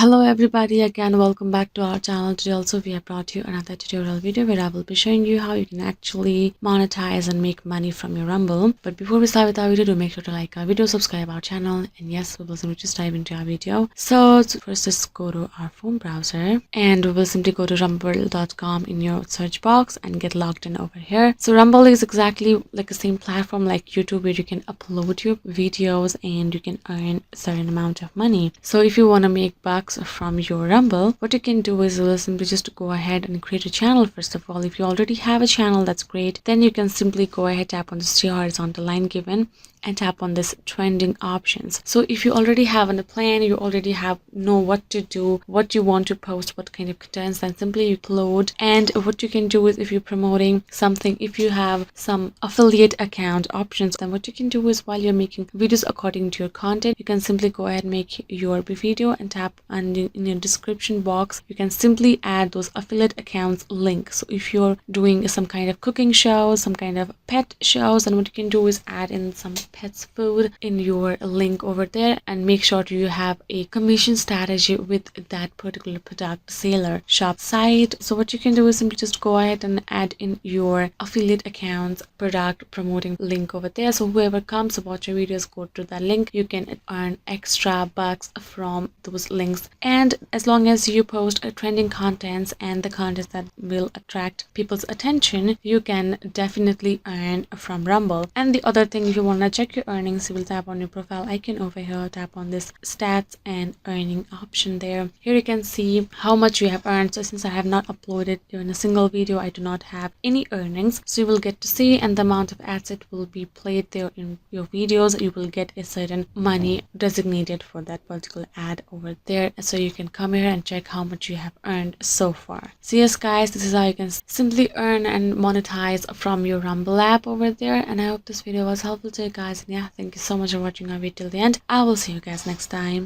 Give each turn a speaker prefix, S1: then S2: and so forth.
S1: Hello everybody, again welcome back to our channel. Today also we have brought you another tutorial video where I will be showing you how you can actually monetize and make money from your Rumble. But before we start with our video, do make sure to like our video, subscribe our channel, and yes, we will simply just dive into our video. So first just go to our phone browser and we will simply go to rumble.com in your search box and get logged in over here. So Rumble is exactly like the same platform like YouTube where you can upload your videos and you can earn a certain amount of money. So if you want to make bucks from your Rumble, what you can do is simply just go ahead and create a channel. First of all, if you already have a channel, that's great. Then you can simply go ahead, tap on this horizontal line given and tap on this trending options. So if you already have a plan, you already know what to do, what you want to post, what kind of contents, then simply you upload. And what you can do is if you're promoting something, if you have some affiliate account options, then what you can do is while you're making videos according to your content, you can simply go ahead and make your video and tap on in your description box. You can simply add those affiliate accounts link. So if you're doing some kind of cooking shows, some kind of pet shows, then what you can do is add in some pets food in your link over there and make sure you have a commission strategy with that particular product seller shop site. So what you can do is simply just go ahead and add in your affiliate accounts product promoting link over there. So whoever comes to watch your videos, go to that link, you can earn extra bucks from those links. And as long as you post trending contents and the contents that will attract people's attention, you can definitely earn from Rumble. And the other thing, if you want to check your earnings, you will tap on your profile icon over here, tap on this stats and earning option there. Here you can see how much you have earned. So since I have not uploaded in a single video, I do not have any earnings, so you will get to see, and the amount of ads that will be played there in your videos, you will get a certain money designated for that particular ad over there. So you can come here and check how much you have earned so far. So yes guys, this is how you can simply earn and monetize from your Rumble app over there. And I hope this video was helpful to you guys. And yeah, thank you so much for watching our video till the end. I will see you guys next time.